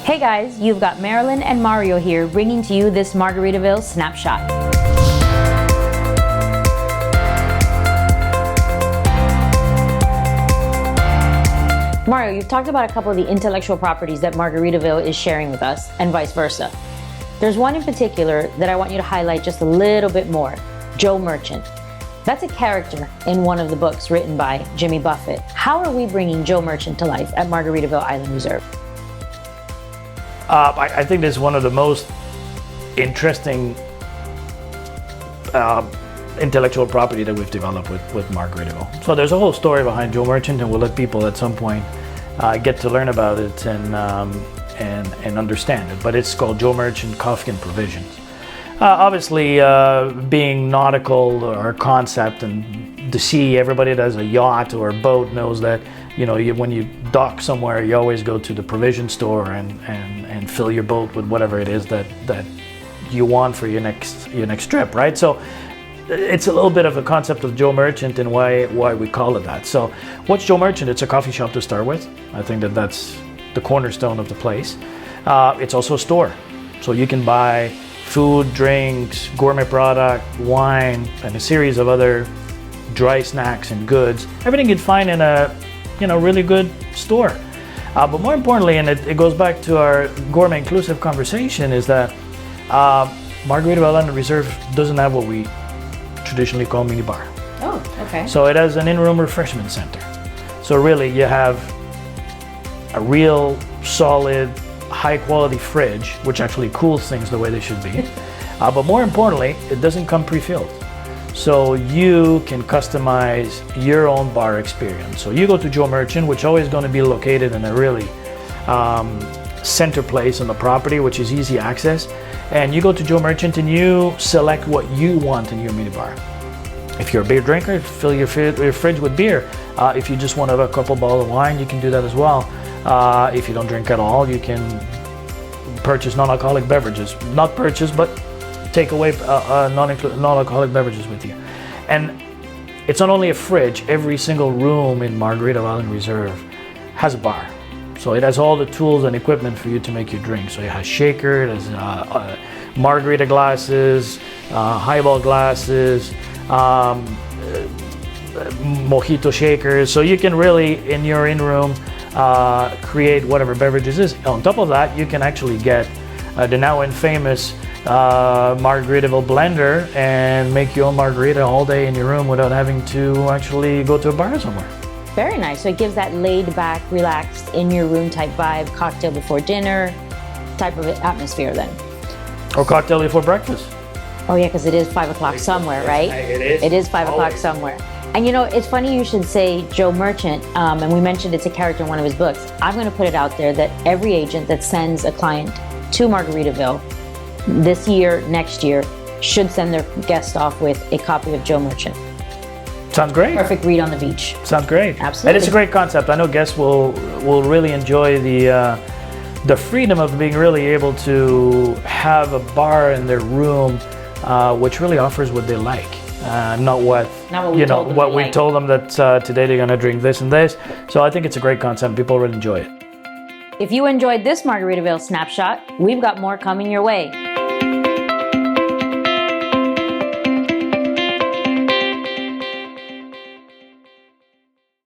Hey guys, you've got Marilyn and Mario here bringing to you this Margaritaville snapshot. Mario, you've talked about a couple of the intellectual properties that Margaritaville is sharing with us and vice versa. There's one in particular that I want you to highlight just a little bit more, Joe Merchant. That's a character in one of the books written by Jimmy Buffett. How are we bringing Joe Merchant to life at Margaritaville Island Reserve? I think this is one of the most interesting intellectual property that we've developed with Margaritaville. So there's a whole story behind Joe Merchant, and we'll let people at some point get to learn about it and understand it. But it's called Joe Merchant Coffee and Provisions. Obviously, being nautical or concept, and the sea, everybody that has a yacht or a boat knows that, you know, when you dock somewhere, you always go to the provision store and fill your boat with whatever it is that you want for your next trip, right? So it's a little bit of a concept of Joe Merchant and why we call it that. So what's Joe Merchant? It's a coffee shop to start with. I think that's the cornerstone of the place. It's also a store, so you can buy food, drinks, gourmet product, wine, and a series of other dry snacks and goods. Everything you'd find in a really good store. But more importantly, and it goes back to our gourmet inclusive conversation, is that Margaritaville Island Reserve doesn't have what we traditionally call mini bar. Oh, okay. So it has an in-room refreshment center. So really you have a real solid, high quality fridge, which actually cools things the way they should be. But more importantly, it doesn't come pre-filled. So you can customize your own bar experience. So you go to Joe Merchant, which is always going to be located in a really center place on the property, which is easy access. And you go to Joe Merchant and you select what you want in your mini bar. If you're a beer drinker, fill your fridge with beer. If you just want to have a couple bottles of wine, you can do that as well. If you don't drink at all, you can purchase non-alcoholic beverages. Not purchase, but take away non-alcoholic beverages with you. And it's not only a fridge, every single room in Margaritaville Island Reserve has a bar. So it has all the tools and equipment for you to make your drink. So it has shaker, it has margarita glasses, highball glasses, mojito shakers. So you can really, in your in-room, create whatever beverages is. On top of that, you can actually get the now infamous Margaritaville blender and make your own margarita all day in your room without having to actually go to a bar somewhere. Very nice. So it gives that laid back, relaxed, in your room type vibe, cocktail before dinner type of atmosphere then. Or cocktail before breakfast. Oh yeah, because it is 5 o'clock somewhere, right? It is. It is 5 o'clock somewhere. And you know, it's funny you should say Joe Merchant, and we mentioned it's a character in one of his books. I'm going to put it out there that every agent that sends a client to Margaritaville this year, next year, should send their guest off with a copy of Joe Merchant. Sounds great. Perfect read on the beach. Sounds great. Absolutely. And it's a great concept. I know guests will really enjoy the freedom of being really able to have a bar in their room, which really offers what they like. Not what we told them that today they're going to drink this and this. So I think it's a great concept. People really enjoy it. If you enjoyed this Margaritaville snapshot, we've got more coming your way.